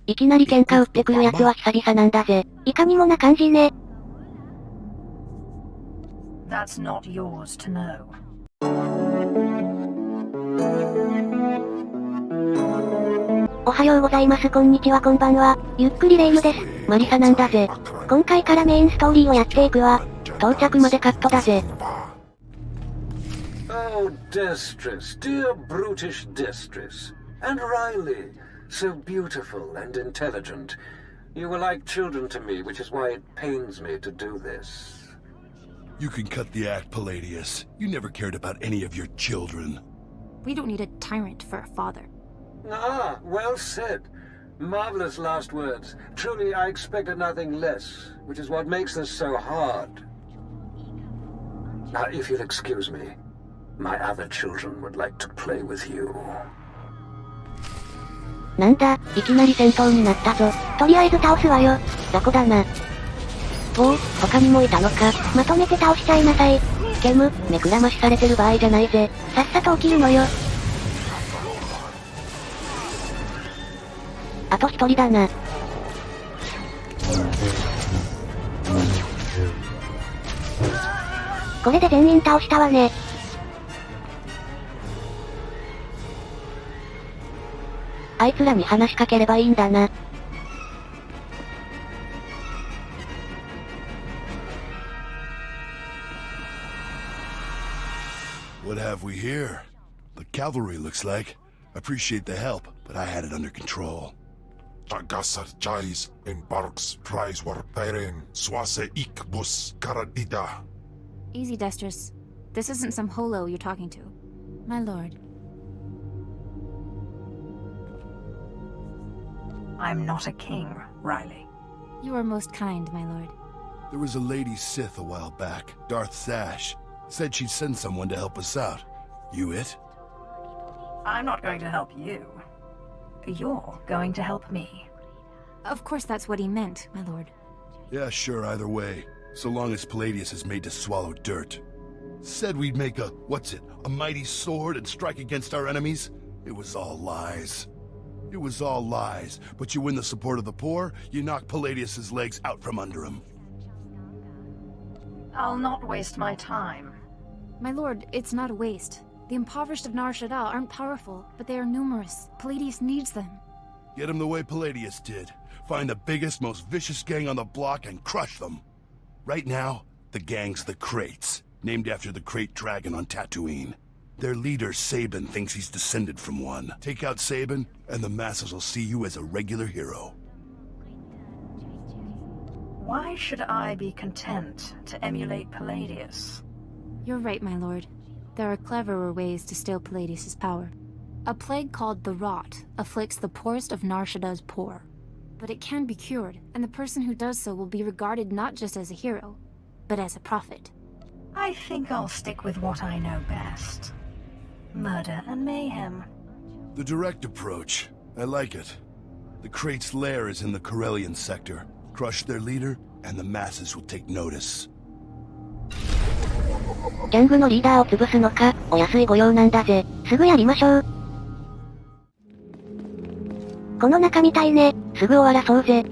いきなり喧嘩売ってくるやつは久々なんだぜ。いかにもな感じね。That's not yours to know. おはようございます、こんにちは、こんばんは。ゆっくりレ夢ムです。マリサなんだぜ。今回からメインストーリーをやっていくわ。到着までカットだぜ。Oh, Destress, dear brutish Destress. And Riley, so beautiful and intelligent. You were like children to me, which is why it pains me to do this. You can cut the act, Palladius. You never cared about any of your children. We don't need a tyrant for a father. Ah, well said. Marvelous last words. Truly, I expected nothing less, which is what makes this so hard. Now, if you'll excuse me, my other children would like to play with you. なんだ、いきなり戦闘になったぞ。とりあえず倒すわよ。雑魚だな。おお、他にもいたのか。まとめて倒しちゃいなさい。ケム、目くらましされてる場合じゃないぜ。さっさと起きるのよ。あと一人だな。これで全員倒したわね。あいつらに話しかければいいんだな。What have we here? The cavalry looks like. Appreciate the help, but I had it under control. Tagasar Jais embarks prize warpering swase ikbus karadida. Easy, Destress. This isn't some holo you're talking to. My lord. I'm not a king, Riley. You are most kind, my lord. There was a lady Sith a while back, Darth Sash. Said she'd send someone to help us out. You it? I'm not going to help you. You're going to help me. Of course that's what he meant, my lord. Yeah, sure, either way. So long as Palladius is made to swallow dirt. Said we'd make a mighty sword and strike against our enemies? It was all lies. It was all lies, but you win the support of the poor, you knock Palladius's legs out from under him. I'll not waste my time. My lord, it's not a waste. The impoverished of Nar Shaddaa aren't powerful, but they are numerous. Palladius needs them. Get them the way Palladius did. Find the biggest, most vicious gang on the block and crush them. Right now, the gang's the Kraits, named after the Krayt dragon on Tatooine. Their leader, Sabin, thinks he's descended from one. Take out Sabin, and the masses will see you as a regular hero. Why should I be content to emulate Palladius? You're right, my lord. There are cleverer ways to steal Palladius's power. A plague called the Rot afflicts the poorest of Nar Shaddaa's poor. But it can be cured, and the person who does so will be regarded not just as a hero, but as a prophet. I think I'll stick with what I know best. Murder and mayhem. The direct approach. I like it. The Krait's lair is in the Corellian sector. Crush their leader, and the masses will take notice. ギャングのリーダーを潰すのか、お安い御用なんだぜ。すぐやりましょう。この中みたいね。すぐ終わらそうぜ。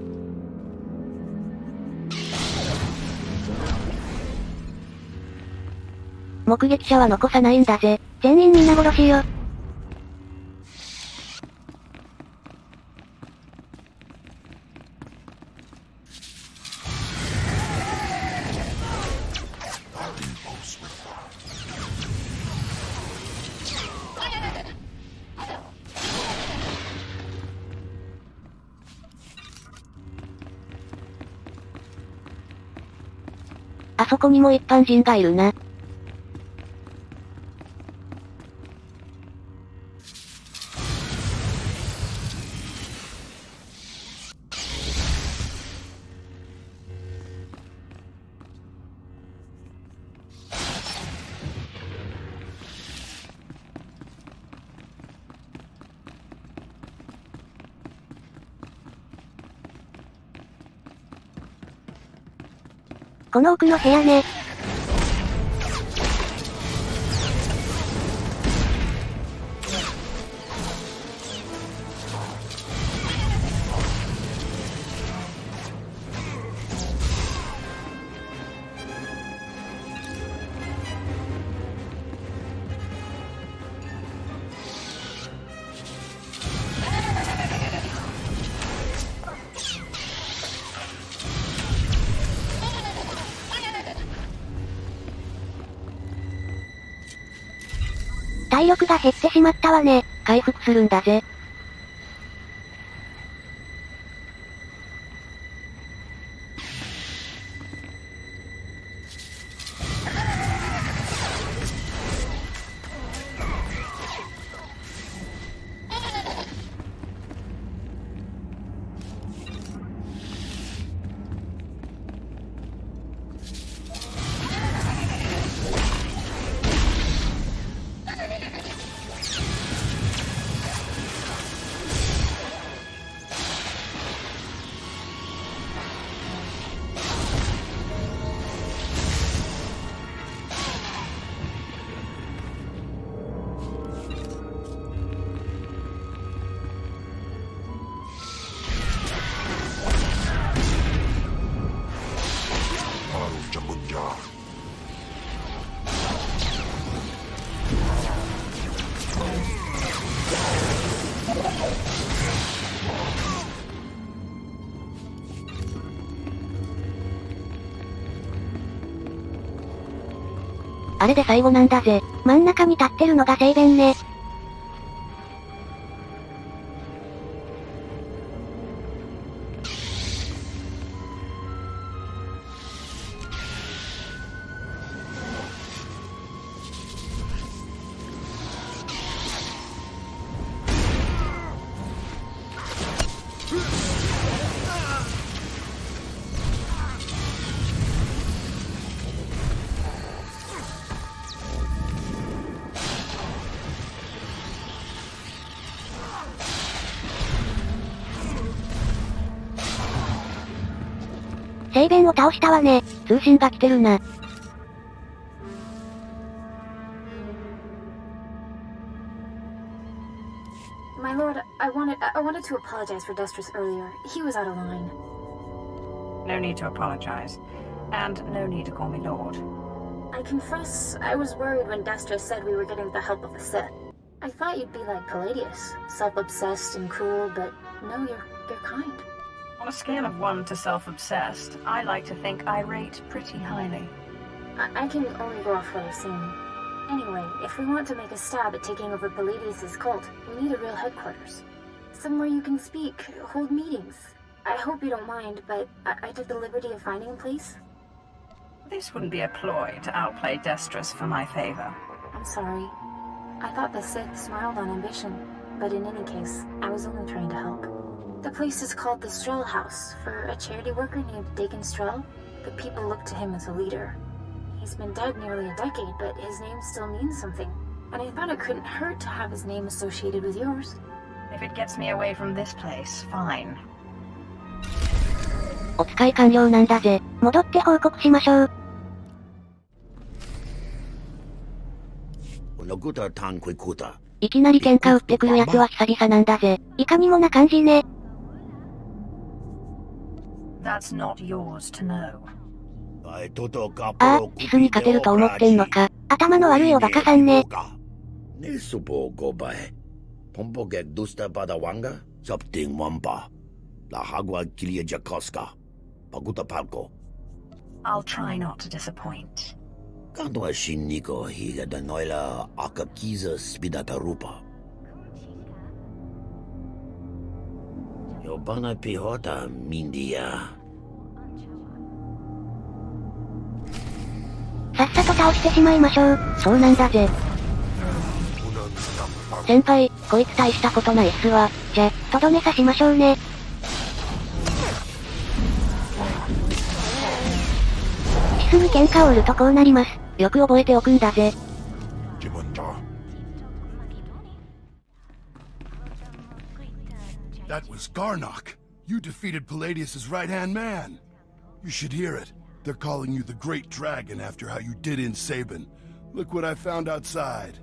目撃者は残さないんだぜ。全員皆殺しよ。あそこにも一般人がいるな。この奥の部屋ね。体力が減ってしまったわね。回復するんだぜ。あれで最後なんだぜ。真ん中に立ってるのが聖弁ね。聖弁を倒したわね。通信が来てるな。My lord, I wanted to apologize for Destris earlier. He was out of line. No need to apologize. And no need to call me lord. I confess, I was worried when Destris said we were getting the help of the Sith. I thought you'd be like Palladius, self-obsessed and cruel, but no, you're kind. On a scale of 1 to self-obsessed, I like to think I rate pretty highly. I can only go off what I've seen. Anyway, if we want to make a stab at taking over Palladius' cult, we need a real headquarters. Somewhere you can speak, hold meetings. I hope you don't mind, but I took the liberty of finding a place. This wouldn't be a ploy to outplay Destris for my favor. I'm sorry. I thought the Sith smiled on ambition, but in any case, I was only trying to help. The place is called the Strel House, for a charity worker named Dakin Strel. The people look to him as a leader. He's been dead nearly a decade, but his name still means something. And I thought it couldn't hurt to have his name associated with yours. If it gets me away from this place, fine. お使い完了なんだぜ。戻って報告しましょう。いきなり喧嘩売ってくるやつは久々なんだぜ。いかにもな感じね。That's not yours to know. ああ、シスに勝てると思ってんのか。頭の悪いおバカさんね。I'll try not to disappoint. Yobana pihota, Mindia. さっさと倒してしまいましょう。そうなんだぜ。先輩、こいつ大したことないっすわ。じゃ、とどめ刺しましょうね。シスに喧嘩を売るとこうなります。よく覚えておくんだぜ。That was Garnock. You defeated Palladius' right-hand man. You should hear it. They're calling you the Great Dragon after how you did in Sabin. Look what I found outside.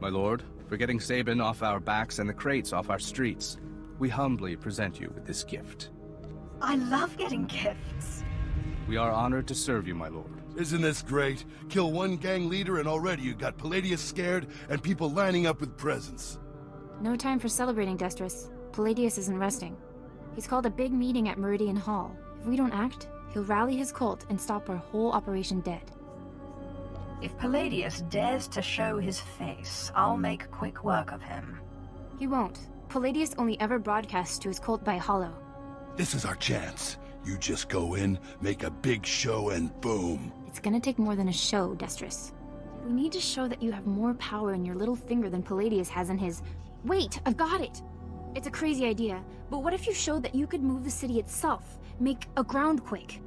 My lord, for getting Sabin off our backs and the crates off our streets, we humbly present you with this gift. I love getting gifts. We are honored to serve you, my lord. Isn't this great? Kill one gang leader and already you got Palladius scared and people lining up with presents. No time for celebrating, Destris. Palladius isn't resting. He's called a big meeting at Meridian Hall. If we don't act, he'll rally his cult and stop our whole operation dead. If Palladius dares to show his face, I'll make quick work of him. He won't. Palladius only ever broadcasts to his cult by hollow. This is our chance. You just go in, make a big show, and boom. It's gonna take more than a show, Destrus. We need to show that you have more power in your little finger than Palladius has in his... Wait, I've got it! It's a crazy idea, but what if you showed that you could move the city itself? Make a groundquake?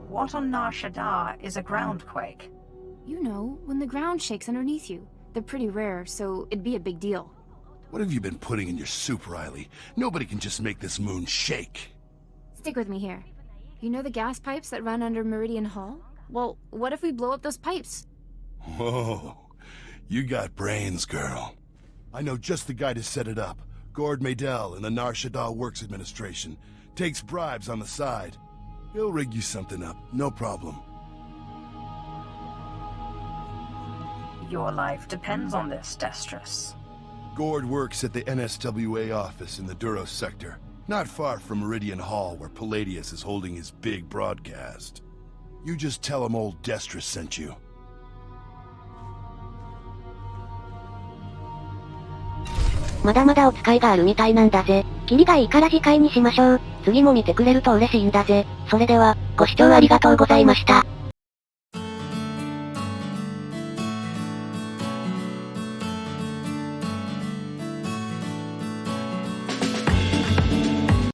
What on Nar Shaddaa is a groundquake? You know, when the ground shakes underneath you. They're pretty rare, so it'd be a big deal. What have you been putting in your soup, Riley? Nobody can just make this moon shake. Stick with me here. You know the gas pipes that run under Meridian Hall? Well, what if we blow up those pipes? Whoa, you got brains, girl. I know just the guy to set it up. Gord Maydell in the Nar Shaddaa Works Administration. Takes bribes on the side. He'll rig you something up, no problem. Your life depends on this, Destrus. Gord works at the NSWA office in the Duros sector, not far from Meridian Hall where Palladius is holding his big broadcast. You just tell him old Destrus sent you. まだまだお使いがあるみたいなんだぜ。キリがいいから次回にしましょう。次も見てくれると嬉しいんだぜ。それでは、ご視聴ありがとうございました。